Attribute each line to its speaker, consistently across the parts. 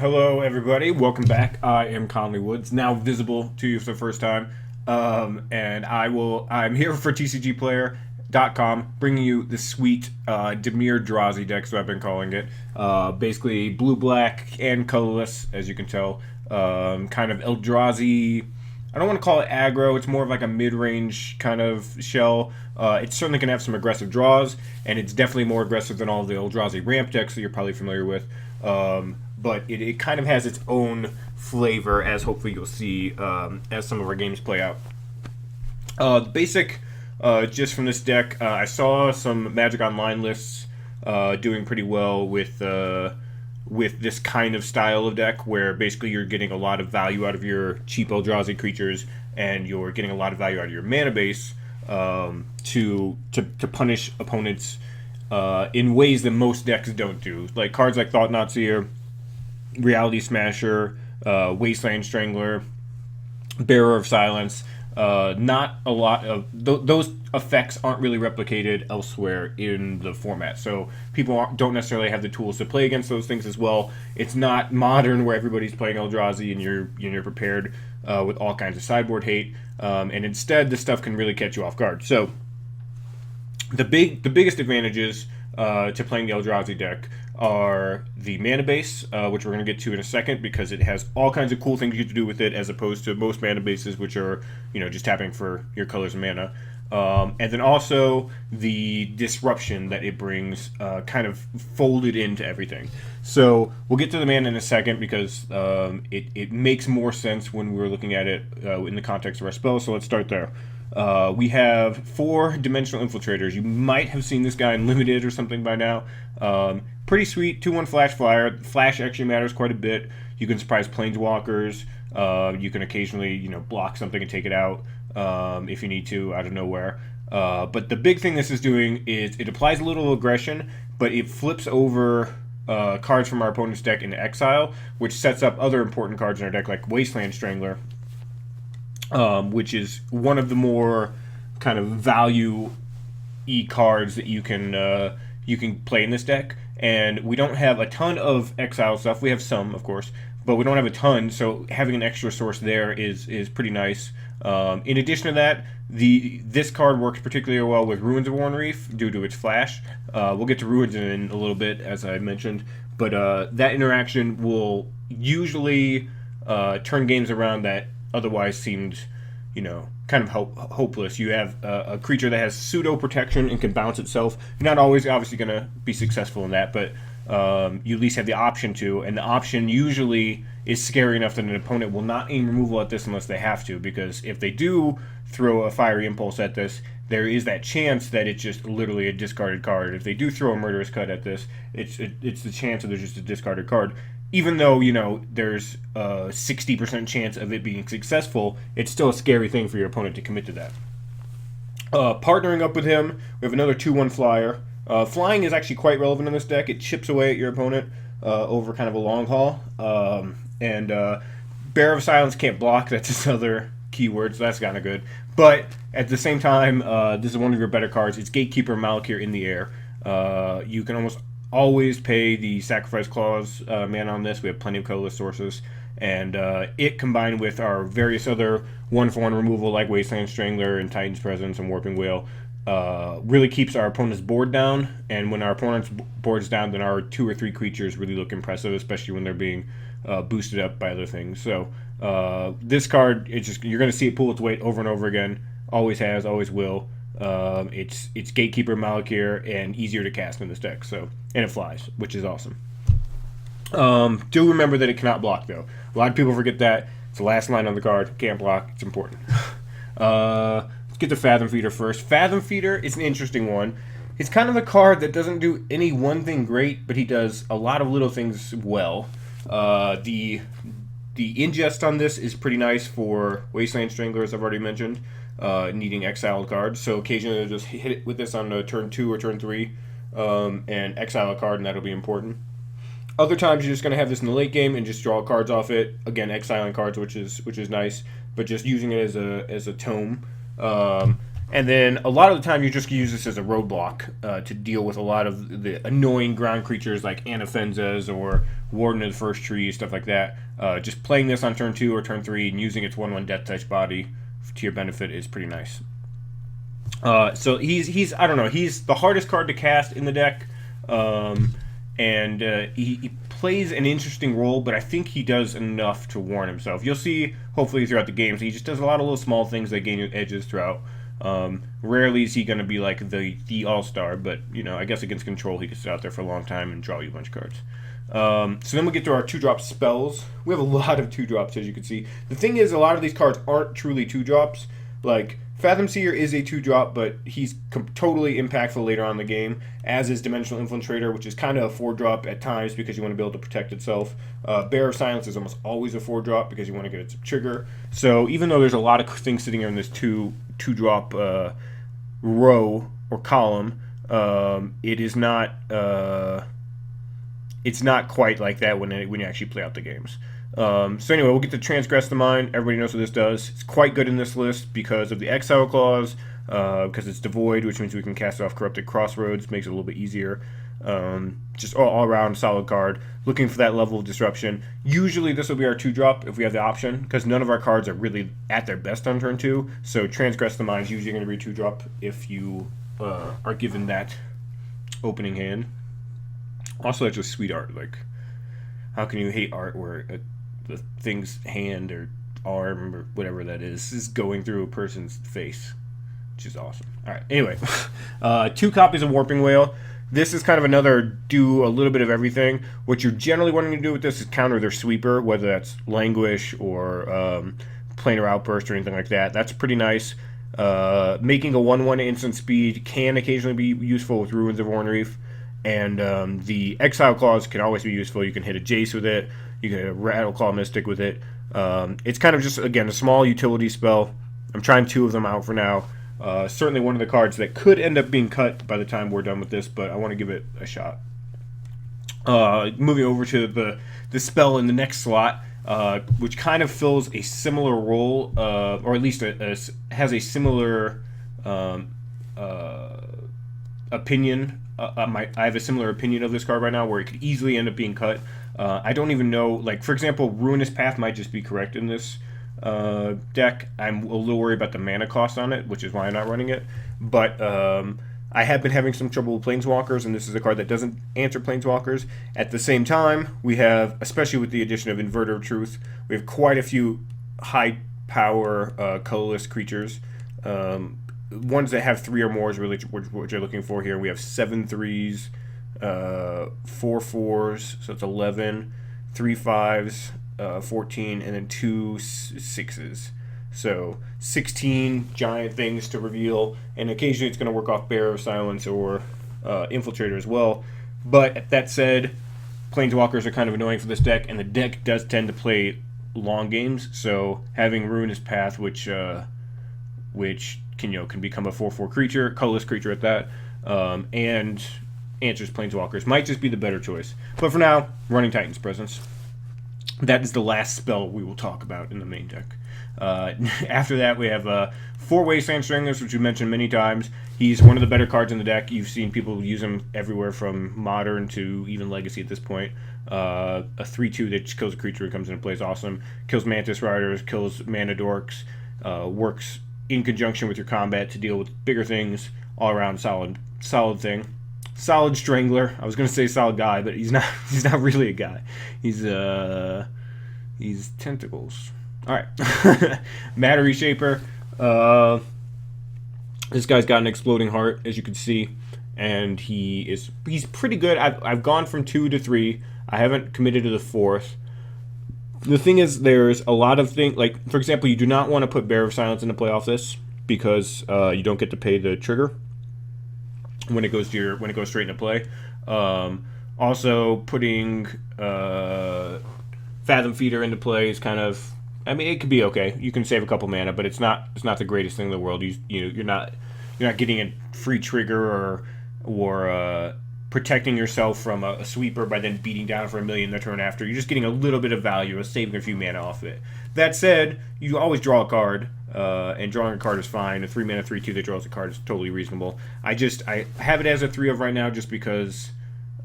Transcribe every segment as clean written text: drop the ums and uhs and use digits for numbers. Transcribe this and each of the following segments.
Speaker 1: Hello, everybody. Welcome back. I am Conley Woods, now visible to you for the first time, and I'm here for TCGplayer.com, bringing you the sweet Dimirdrazi deck, so I've been calling it. Basically, blue, black, and colorless, as you can tell. Kind of Eldrazi. I don't want to call it aggro. It's more of like a mid-range kind of shell. It certainly can have some aggressive draws, and it's definitely more aggressive than all the Eldrazi ramp decks that you're probably familiar with. But it kind of has its own flavor, as hopefully you'll see as some of our games play out. The basic just from this deck, I saw some Magic Online lists doing pretty well with this kind of style of deck, where basically you're getting a lot of value out of your cheap Eldrazi creatures, and you're getting a lot of value out of your mana base to punish opponents in ways that most decks don't do. Like cards like Thought-Knot Seer, Reality Smasher, Wasteland Strangler, Bearer of Silence. Not a lot of those effects aren't really replicated elsewhere in the format, so people don't necessarily have the tools to play against those things as well. It's not modern where everybody's playing Eldrazi and you're prepared with all kinds of sideboard hate, and instead this stuff can really catch you off guard. So the biggest advantages to playing the Eldrazi deck are the mana base, which we're going to get to in a second, because it has all kinds of cool things you get to do with it, as opposed to most mana bases, which are just tapping for your colors and mana. And then also the disruption that it brings, kind of folded into everything. So we'll get to the mana in a second, because it makes more sense when we're looking at it in the context of our spells. So let's start there. We have 4-dimensional Infiltrators. You might have seen this guy in Limited or something by now. Pretty sweet, 2/1 Flash Flyer. Flash actually matters quite a bit. You can surprise Planeswalkers. You can occasionally, block something and take it out if you need to out of nowhere. But the big thing this is doing is it applies a little aggression, but it flips over cards from our opponent's deck into exile, which sets up other important cards in our deck, like Wasteland Strangler, which is one of the more kind of value-y cards that you can play in this deck. And we don't have a ton of exile stuff. We have some, of course, but we don't have a ton, so having an extra source there is pretty nice. In addition to that, this card works particularly well with Ruins of Worn Reef due to its flash. We'll get to Ruins in a little bit, as I mentioned, but that interaction will usually turn games around that otherwise seemed, kind of hopeless. You have a creature that has pseudo protection and can bounce itself. You're not always obviously going to be successful in that, but you at least have the option to, and the option usually is scary enough that an opponent will not aim removal at this unless they have to, because if they do throw a Fiery Impulse at this, there is that chance that it's just literally a discarded card. If they do throw a Murderous Cut at this, it's the chance that there's just a discarded card. Even though, there's a 60% chance of it being successful, it's still a scary thing for your opponent to commit to that. Partnering up with him, we have another 2/1 Flyer. Flying is actually quite relevant in this deck. It chips away at your opponent over kind of a long haul. And Bearer of Silence can't block. That's his other keyword, so that's kind of good. But at the same time, this is one of your better cards. It's Gatekeeper Malakir in the air. You can always pay the Sacrifice Clause mana on this. We have plenty of colorless sources, and it combined with our various other 1/1 removal like Wasteland Strangler and Titan's Presence and Warping Whale really keeps our opponent's board down. And when our opponent's board's down, then our 2 or 3 creatures really look impressive, especially when they're being boosted up by other things. So this card, you're going to see it pull its weight over and over again. Always has, always will. It's Gatekeeper Malakir and easier to cast in this deck, and it flies, which is awesome. Do remember that it cannot block, though. A lot of people forget that. It's the last line on the card. Can't block. It's important. Let's get to Fathom Feeder first. Fathom Feeder is an interesting one. It's kind of a card that doesn't do any one thing great, but he does a lot of little things well. The ingest on this is pretty nice for Wasteland Strangler, as I've already mentioned, needing exiled cards. So occasionally they'll just hit it with this on turn 2 or turn 3 and exile a card, and that'll be important. Other times you're just going to have this in the late game and just draw cards off it. Again, exiling cards, which is nice, but just using it as a tome. And then a lot of the time you just use this as a roadblock to deal with a lot of the annoying ground creatures like Anafenzas or Warden of the First Tree, stuff like that. Just playing this on turn 2 or turn 3 and using its 1/1 Death Touch body to your benefit is pretty nice. So he's I don't know, he's the hardest card to cast in the deck, and he plays an interesting role, but I think he does enough to warn himself. You'll see, hopefully, throughout the games, he just does a lot of little small things that gain you edges throughout. Rarely is he going to be like the all-star, but, you know, I guess against control he can sit out there for a long time and draw you a bunch of cards. So then we get to our 2-drop spells. We have a lot of 2-drops, as you can see. The thing is, a lot of these cards aren't truly 2-drops. Like, Fathom Seer is a 2-drop, but he's totally impactful later on in the game, as is Dimensional Infiltrator, which is kind of a 4-drop at times because you want to be able to protect itself. Bear of Silence is almost always a 4-drop because you want to get it to trigger. So even though there's a lot of things sitting here in this 2-drop row or column, it is not it's not quite like that when you actually play out the games. So anyway, we'll get to Transgress the Mind. Everybody knows what this does. It's quite good in this list because of the Exile Clause, because it's devoid, which means we can cast off Corrupted Crossroads, makes it a little bit easier. Just all around solid card. Looking for that level of disruption. Usually this will be our 2-drop if we have the option, because none of our cards are really at their best on turn 2. So Transgress the Mind is usually going to be 2-drop if you are given that opening hand. Also, that's just sweet art. Like, how can you hate art where the thing's hand or arm or whatever that is going through a person's face, which is awesome. All right, anyway, 2 copies of Warping Whale. This is kind of another do a little bit of everything. What you're generally wanting to do with this is counter their sweeper, whether that's Languish or Planar Outburst or anything like that. That's pretty nice. Making a 1/1 instant speed can occasionally be useful with Ruins of Ornreef. And the Exile Clause can always be useful. You can hit a Jace with it. You can hit a Rattleclaw Mystic with it. It's kind of just, again, a small utility spell. I'm trying 2 of them out for now. Certainly one of the cards that could end up being cut by the time we're done with this, but I want to give it a shot. Moving over to the spell in the next slot, which kind of fills a similar role, or at least has a similar opinion. I have a similar opinion of this card right now, where it could easily end up being cut. I don't even know, like, for example, Ruinous Path might just be correct in this deck. I'm a little worried about the mana cost on it, which is why I'm not running it. But I have been having some trouble with Planeswalkers, and this is a card that doesn't answer Planeswalkers. At the same time, we have, especially with the addition of Inverter of Truth, we have quite a few high-power colorless creatures. Ones that have 3 or more is really what you're looking for here. We have 7 3s, 4 4s, so it's 11, 3 5s, 14, and then 2 6s. So 16 giant things to reveal, and occasionally it's going to work off Bear of Silence or Infiltrator as well. But that said, Planeswalkers are kind of annoying for this deck, and the deck does tend to play long games. So having Ruinous Path, which can become a 4/4 creature, colorless creature at that, and answers Planeswalkers might just be the better choice. But for now, running Titan's Presence. That is the last spell we will talk about in the main deck. After that, we have 4 Wasteland Stranglers, which we mentioned many times. He's one of the better cards in the deck. You've seen people use him everywhere from Modern to even Legacy at this point. A 3/2 that just kills a creature who comes into play is awesome. Kills Mantis Riders, kills Mana Dorks, works in conjunction with your combat to deal with bigger things. All around solid thing. Solid Strangler. I was gonna say solid guy, but he's not. He's not really a guy. He's tentacles. All right. Matter Reshaper. This guy's got an exploding heart, as you can see, and he's pretty good. I've gone from 2 to 3. I haven't committed to the 4th. The thing is, there's a lot of things, like, for example, you do not want to put Bear of Silence into play off this, because you don't get to pay the trigger when it goes straight into play. Also, putting Fathom Feeder into play is kind of, I mean, it could be okay. You can save a couple mana, but it's not the greatest thing in the world. You're not getting a free trigger or protecting yourself from a sweeper by then beating down for 1 million the turn after. You're just getting a little bit of value of saving a few mana off it. That said, you always draw a card, and drawing a card is fine. A 3-mana 3/2 that draws a card is totally reasonable. I have it as a 3 of right now just because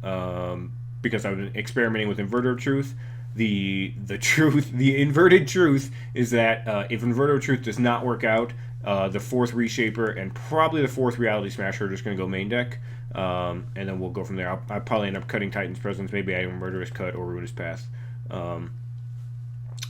Speaker 1: I've been experimenting with Inverter of Truth. The inverted truth is that if Inverter of Truth does not work out, the 4th Reshaper and probably the 4th Reality Smasher are just going to go main deck, and then we'll go from there. I'll probably end up cutting Titan's Presence, maybe adding Murderous Cut or Ruinous Path. I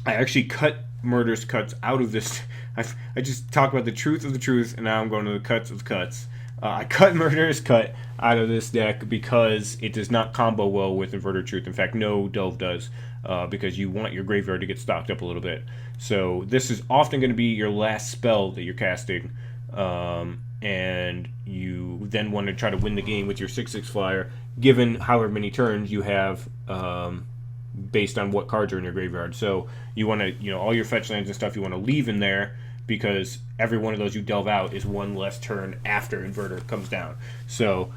Speaker 1: actually cut Murderous Cuts out of this. I just talk about the truth of the truth, and now I'm going to the cuts of cuts. I cut Murderous Cut out of this deck because it does not combo well with Inverted Truth. In fact, no Delve does, because you want your graveyard to get stocked up a little bit. So this is often going to be your last spell that you're casting, and you then want to try to win the game with your 6/6 flyer, given however many turns you have, based on what cards are in your graveyard. So you want to, all your fetch lands and stuff you want to leave in there, because every one of those you delve out is one less turn after Inverter comes down. So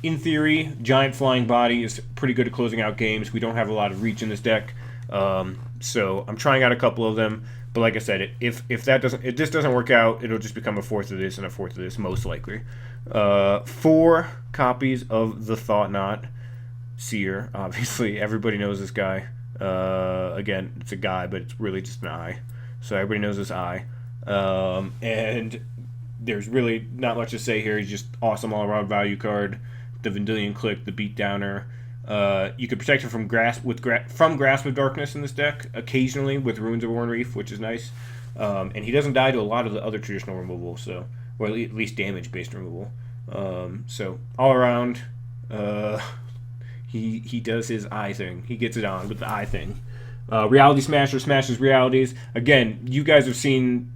Speaker 1: in theory, Giant Flying Body is pretty good at closing out games. We don't have a lot of reach in this deck, so I'm trying out a couple of them. But like I said, if this doesn't work out, it'll just become a 4th of this and a 4th of this, most likely. 4 copies of the Thought-Knot Seer. Obviously, everybody knows this guy. Again, it's a guy, but it's really just an eye. So everybody knows this eye. And there's really not much to say here. He's just awesome all-around value card. The Vendilion Click, the Beatdowner. You can protect him from Grasp of Darkness in this deck, occasionally with Ruins of Warnreef, which is nice. And he doesn't die to a lot of the other traditional removal, so, or at least damage-based removal. So all around, he does his eye thing. He gets it on with the eye thing. Reality Smasher smashes realities. Again, you guys have seen,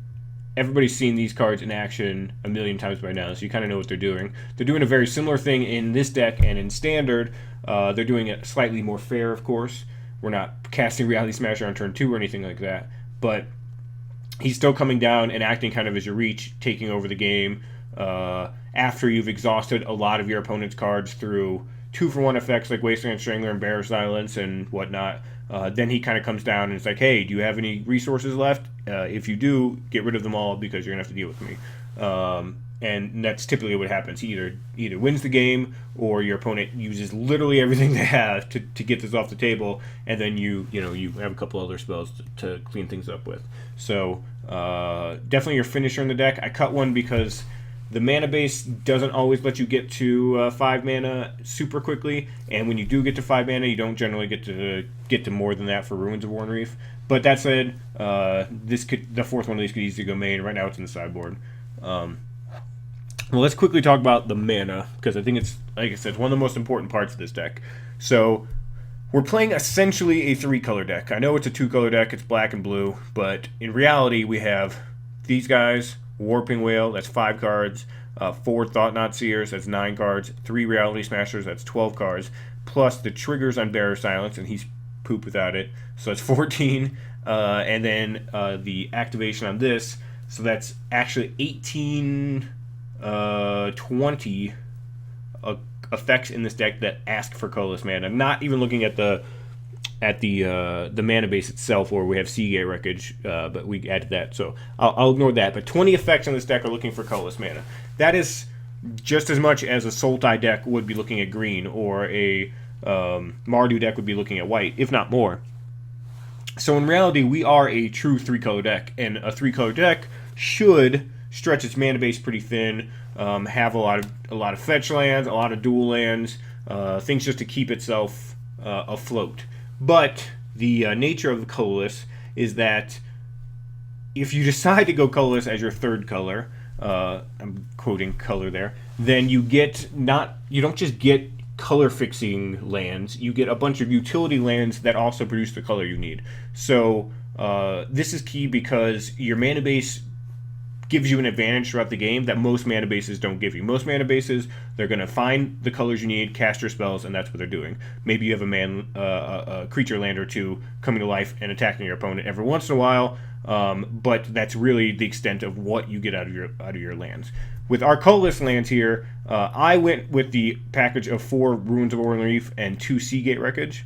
Speaker 1: everybody's seen these cards in action a million times by now, so you kind of know what they're doing. They're doing a very similar thing in this deck and in Standard. They're doing it slightly more fair, of course. We're not casting Reality Smasher on turn 2 or anything like that, but he's still coming down and acting kind of as your reach, taking over the game after you've exhausted a lot of your opponent's cards through 2-for-1 effects like Wasteland Strangler and Bear Silence and whatnot. Then he kind of comes down and it's like, hey, do you have any resources left? If you do, get rid of them all because you're going to have to deal with me. And that's typically what happens. He either wins the game or your opponent uses literally everything they have to get this off the table, and then you have a couple other spells to clean things up with. So definitely your finisher in the deck. I cut one because the mana base doesn't always let you get to 5 mana super quickly, and when you do get to 5 mana, you don't generally get to more than that for Ruins of Warnreef. But that said, the 4th one of these could easily go main. Right now, it's in the sideboard. Well, let's quickly talk about the mana, because I think it's, like I said, it's one of the most important parts of this deck. So we're playing essentially a 3-color deck. I know it's a 2-color deck. It's black and blue, but in reality, we have these guys. Warping Whale, that's 5 cards. 4 Thought-Knot Seers, that's 9 cards. 3 Reality Smashers, that's 12 cards. Plus the triggers on Bearer Silence, and he's poop without it, so that's 14. And then the activation on this, so that's actually 18, 20 effects in this deck that ask for colorless mana. Not even looking at the mana base itself, or we have Seagate Wreckage, but we added that, so I'll ignore that. But 20 effects on this deck are looking for colorless mana. That is just as much as a Sultai deck would be looking at green, or a Mardu deck would be looking at white, if not more. So in reality, we are a true 3-color deck, and a 3-color deck should stretch its mana base pretty thin, have a lot of fetch lands, a lot of dual lands, things just to keep itself afloat. But the nature of the colorless is that if you decide to go colorless as your 3rd color, I'm quoting color there, then you don't just get color fixing lands, you get a bunch of utility lands that also produce the color you need. So this is key because your mana base gives you an advantage throughout the game that most mana bases don't give you. Most mana bases, they're going to find the colors you need, cast your spells, and that's what they're doing. Maybe you have a creature land or 2 coming to life and attacking your opponent every once in a while, but that's really the extent of what you get out of your lands. With our colorless lands here, I went with the package of 4 Ruins of Warnreef and 2 Seagate Wreckage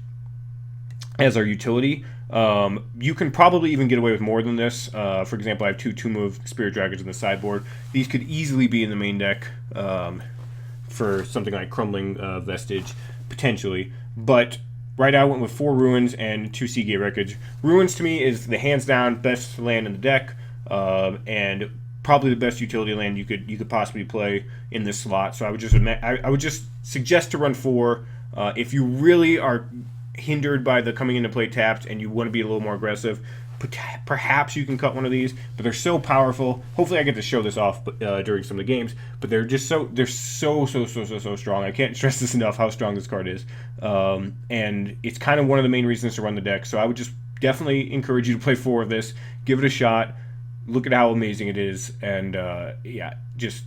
Speaker 1: as our utility. You can probably even get away with more than this. For example, I have two two-move Spirit Dragons in the sideboard. These could easily be in the main deck for something like Crumbling Vestige, potentially. But right now I went with 4 Ruins and 2 Seagate Wreckage. Ruins to me is the hands-down best land in the deck, and probably the best utility land you could possibly play in this slot. So I would just suggest to run 4 if you really are hindered by the coming into play tapped and you want to be a little more aggressive. Perhaps you can cut one of these, but they're so powerful. Hopefully I get to show this off during some of the games, but they're just so strong. I can't stress this enough how strong this card is, and it's kind of one of the main reasons to run the deck. So I would just definitely encourage you to play 4 of this, give it a shot, look at how amazing it is, and yeah, just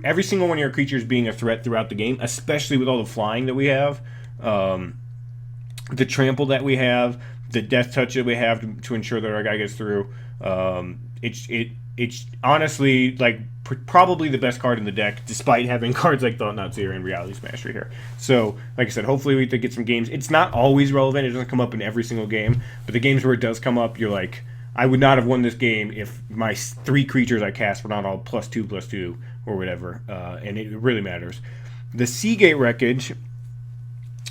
Speaker 1: every single one of your creatures being a threat throughout the game, especially with all the flying that we have, the trample that we have, the death touch that we have to ensure that our guy gets through. It's honestly like probably the best card in the deck, despite having cards like Thought-Knot Seer and Reality Smasher here. So, like I said, hopefully we get some games. It's not always relevant. It doesn't come up in every single game, but the games where it does come up, you're like, I would not have won this game if my 3 creatures I cast were not all +2/+2 or whatever, and it really matters. The Seagate Wreckage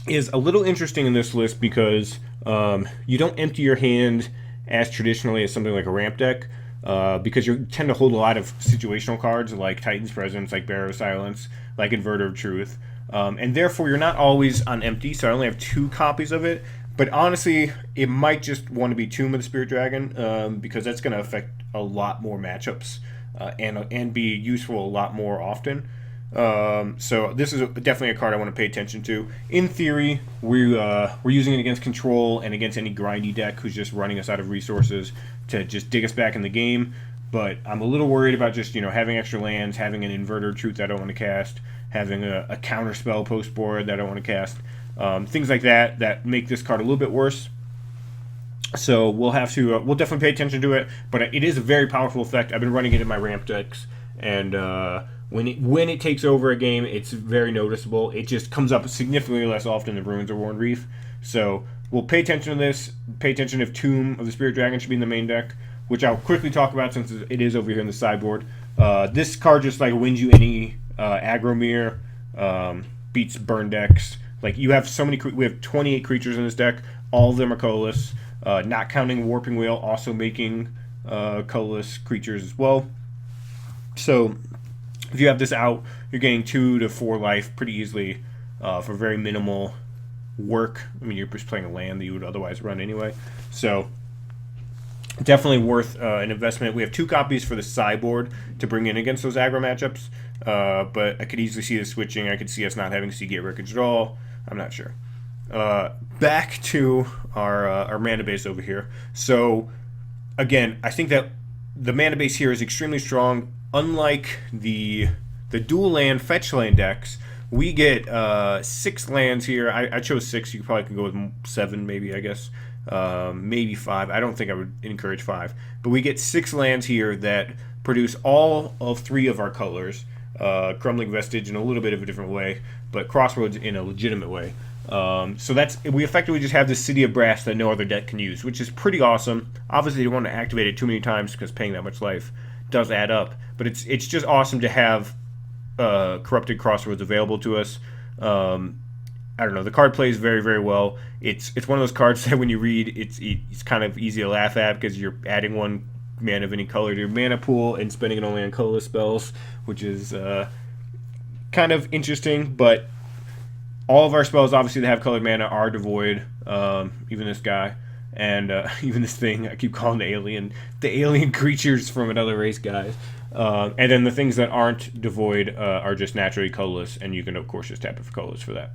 Speaker 1: is a little interesting in this list because you don't empty your hand as traditionally as something like a ramp deck, because you tend to hold a lot of situational cards like Titan's Presence, like Bearer of Silence, like Inverter of Truth, and therefore you're not always on empty. So I only have 2 copies of it, but honestly it might just want to be Tomb of the Spirit Dragon, because that's going to affect a lot more matchups and be useful a lot more often. So this is definitely a card I want to pay attention to. In theory, we're using it against control and against any grindy deck who's just running us out of resources to just dig us back in the game. But I'm a little worried about just having extra lands, having an Inverter of Truth that I don't want to cast, having a counter spell post board that I don't want to cast, things like that make this card a little bit worse. So we'll definitely pay attention to it. But it is a very powerful effect. I've been running it in my ramp decks, and when it takes over a game, it's very noticeable. It just comes up significantly less often than Ruins or Worn Reef. So we'll pay attention to this. Pay attention if Tomb of the Spirit Dragon should be in the main deck, which I'll quickly talk about since it is over here in the sideboard. This card just like wins you any aggro mirror, beats burn decks. Like you have so many. We have 28 creatures in this deck. All of them are colorless, not counting Warping Wheel, also making colorless creatures as well. So if you have this out, you're getting 2 to 4 life pretty easily for very minimal work. I mean, you're just playing a land that you would otherwise run anyway. So definitely worth an investment. We have 2 copies for the sideboard to bring in against those aggro matchups, but I could easily see this switching. I could see us not having Seagate Wreckage at all. I'm not sure. Back to our mana base over here. So again, I think that the mana base here is extremely strong. Unlike the dual land fetch land decks, we get 6 lands here. I chose 6. You probably could go with 7, maybe, I guess. Maybe 5. I don't think I would encourage 5. But we get 6 lands here that produce all of 3 of our colors. Crumbling Vestige in a little bit of a different way, but Crossroads in a legitimate way. So we effectively just have this City of Brass that no other deck can use, which is pretty awesome. Obviously, you don't want to activate it too many times because paying that much life does add up. But it's just awesome to have Corrupted Crossroads available to us. I don't know. The card plays very, very well. It's one of those cards that when you read, it's kind of easy to laugh at because you're adding 1 mana of any color to your mana pool and spending it only on colorless spells, which is kind of interesting. But all of our spells, obviously, that have colored mana are devoid. Even this guy. And even this thing, I keep calling the alien creatures from another race, guys. And then the things that aren't devoid are just naturally colorless, and you can, of course, just tap it for colorless for that.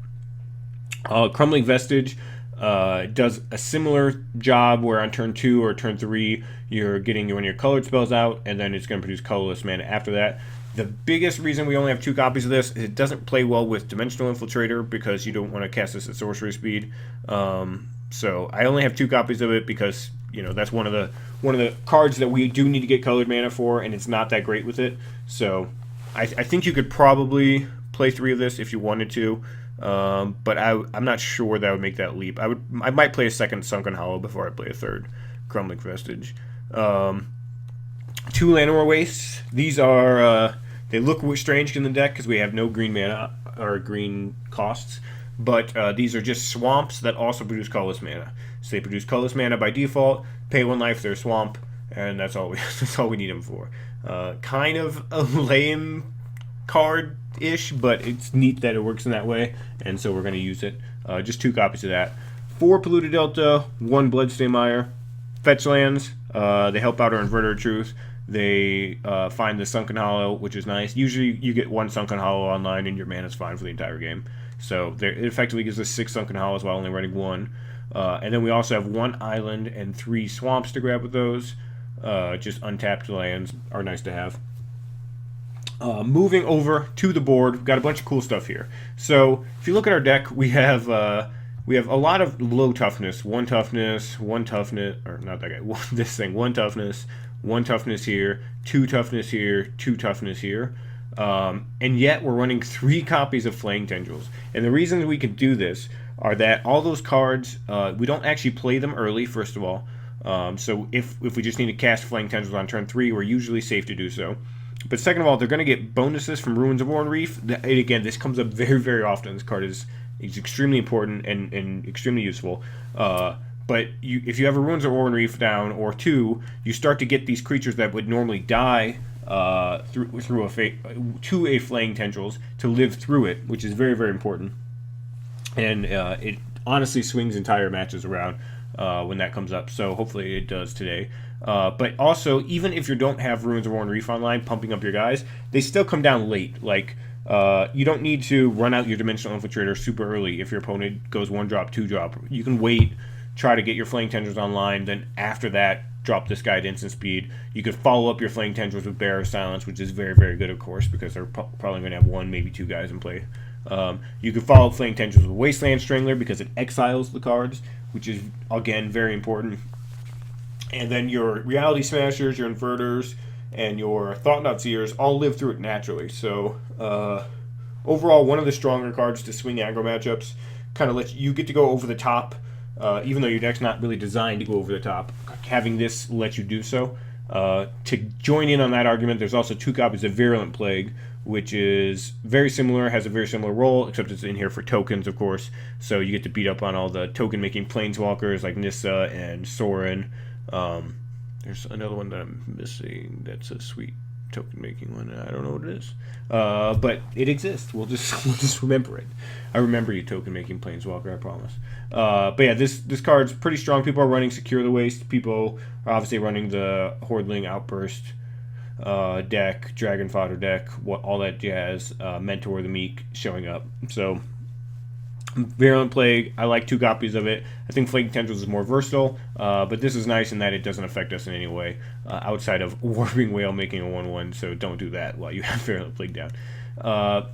Speaker 1: Crumbling Vestige does a similar job where on turn 2 or turn 3, you're getting one of your colored spells out, and then it's going to produce colorless mana after that. The biggest reason we only have 2 copies of this is it doesn't play well with Dimensional Infiltrator because you don't want to cast this at sorcery speed. So I only have 2 copies of it because that's one of the cards that we do need to get colored mana for, and it's not that great with it. So I think you could probably play 3 of this if you wanted to. But I'm not sure that I would make that leap. I might play a second Sunken Hollow before I play a third Crumbling Vestige. Two Llanowar Wastes. These are they look strange in the deck because we have no green mana or green costs, but these are just swamps that also produce colorless mana. So they produce colorless mana by default. Pay 1 life, they're swamp, and that's all we need them for. Kind of a lame card-ish, but it's neat that it works in that way, and so we're going to use it. Just 2 copies of that. 4 Polluted Delta, 1 Bloodstained Mire. Fetch lands. They help out our Inverter of Truth. They find the Sunken Hollow, which is nice. Usually you get 1 Sunken Hollow online and your mana's fine for the entire game. So it effectively gives us 6 Sunken Hollows while only running 1. And then we also have 1 island and 3 swamps to grab with those. Just untapped lands are nice to have. Moving over to the board, we've got a bunch of cool stuff here. So if you look at our deck, we have a lot of low toughness. 1 toughness, 1 toughness, or not that guy. This thing, 1 toughness, 1 toughness here, 2 toughness here, 2 toughness here. And yet we're running 3 copies of Flaying Tendrils. And the reasons we can do this are that all those cards, we don't actually play them early, first of all. So if we just need to cast Flaying Tendrils on turn 3, we're usually safe to do so. But second of all, they're going to get bonuses from Ruins of Oran Reef. And again, this comes up very, very often. This card is extremely important and extremely useful. But if you have a Ruins of Oran Reef down or 2, you start to get these creatures that would normally die to a Flaying Tendrils to live through it, which is very, very important. And it honestly swings entire matches around when that comes up. So hopefully it does today. But also, even if you don't have Ruins of Oran Reef online, pumping up your guys, they still come down late. Like, you don't need to run out your Dimensional Infiltrator super early if your opponent goes 1-drop, 2-drop. You can wait, try to get your Flaying Tendrils online, then after that, drop this guy at instant speed. You could follow up your Flaying Tendrils with Bearer of Silence, which is very, very good, of course, because they're probably going to have 1, maybe 2 guys in play. You could follow up Flaying Tendrils with Wasteland Strangler because it exiles the cards, which is, again, very important. And then your Reality Smashers, your Inverters, and your Thought-Knot Seers all live through it naturally. So, overall, one of the stronger cards to swing aggro matchups. Kind of lets you get to go over the top, even though your deck's not really designed to go over the top. Having this lets you do so. To join in on that argument, there's also 2 copies of Virulent Plague, which is very similar, has a very similar role, except it's in here for tokens, of course. So you get to beat up on all the token-making planeswalkers like Nissa and Sorin. There's another one that I'm missing that's a sweet token-making one. I don't know what it is. But it exists. We'll just remember it. I remember you, token-making planeswalker, I promise. But yeah, this card's pretty strong. People are running Secure the Waste. People are obviously running the Hordling Outburst deck, Dragon Fodder deck, all that jazz. Mentor the Meek showing up. So Virulent Plague, I like 2 copies of it. I think Flaying Tendrils is more versatile, but this is nice in that it doesn't affect us in any way outside of Warping Whale making a 1/1, so don't do that while you have Virulent Plague down.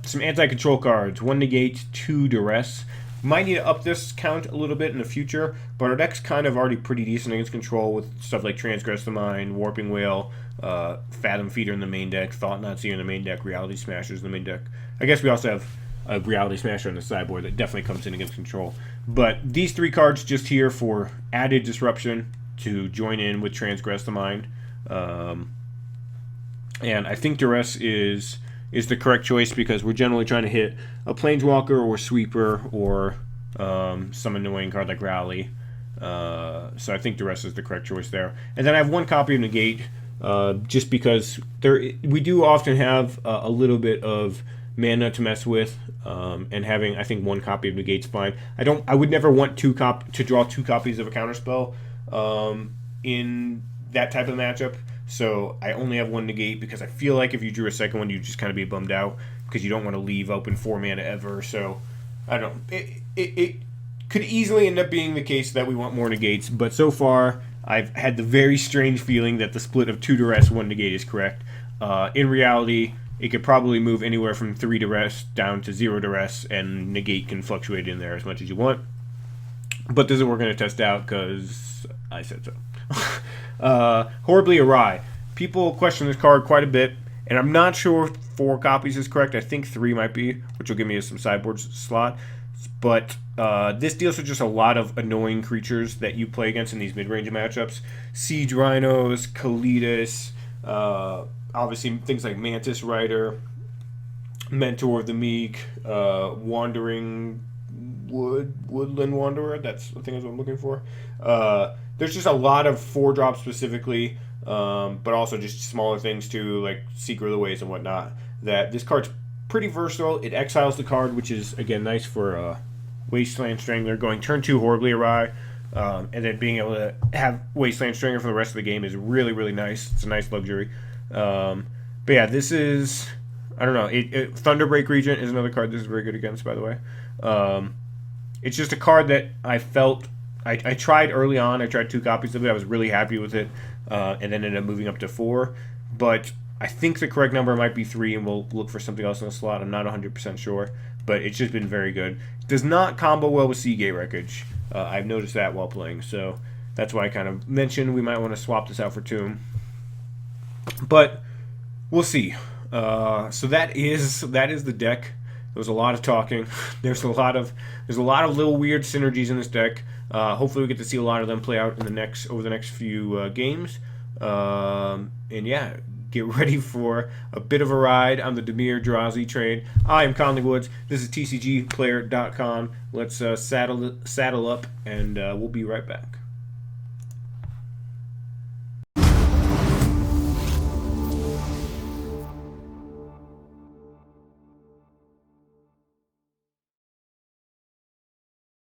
Speaker 1: Some anti-control cards, 1 Negate, 2 Duress. Might need to up this count a little bit in the future, but our deck's kind of already pretty decent against control with stuff like Transgress the Mind, Warping Whale, Fathom Feeder in the main deck, Thought-Knot Seer in the main deck, Reality Smashers in the main deck. I guess we also have a Reality Smasher on the sideboard that definitely comes in against control. But these 3 cards just here for added disruption to join in with Transgress the Mind. And I think Duress is the correct choice because we're generally trying to hit a Planeswalker or Sweeper or some annoying card like Rally. So I think Duress is the correct choice there. And then I have 1 copy of Negate just because we do often have a little bit of mana to mess with, and having, I think, 1 copy of Negate's fine. I would never want to draw 2 copies of a counterspell in that type of matchup. So I only have 1 Negate because I feel like if you drew a second one, you'd just kind of be bummed out because you don't want to leave open 4 mana ever. So I don't know. It could easily end up being the case that we want more Negates, but so far I've had the very strange feeling that the split of 2 Duress, 1 Negate is correct. In reality, it could probably move anywhere from 3 Duress down to 0 Duress, and Negate can fluctuate in there as much as you want. But this is what we're going to test out because I said so. Horribly Awry. People question this card quite a bit, and I'm not sure 4 copies is correct. I think 3 might be, which will give me some sideboard slot. But this deals with just a lot of annoying creatures that you play against in these mid-range matchups. Siege Rhinos, Kalitas, obviously things like Mantis Rider, Mentor of the Meek, Wandering Woodland Wanderer. That's the thing I'm looking for. There's just a lot of 4-drop specifically, but also just smaller things too, like Secret of the Ways and whatnot. That this card's pretty versatile. It exiles the card, which is again nice for Wasteland Strangler. Going turn 2 horribly awry, and then being able to have Wasteland Strangler for the rest of the game is really, really nice. It's a nice luxury. But yeah, this is, I don't know. Thunderbreak Regent is another card this is very good against, by the way. It's just a card that I felt I tried early on. I tried 2 copies of it. I was really happy with it, and then ended up moving up to 4. But I think the correct number might be 3, and we'll look for something else in the slot. I'm not 100% sure, but it's just been very good. Does not combo well with Seagate Wreckage. I've noticed that while playing, so that's why I kind of mentioned we might want to swap this out for Tomb. But we'll see. So that is the deck. There was a lot of talking. There's a lot of little weird synergies in this deck. Hopefully we get to see a lot of them play out in over the next few games. And yeah, get ready for a bit of a ride on the Dimirdrazi train. I am Conley Woods. This is TCGplayer.com. Let's saddle up, and we'll be right back.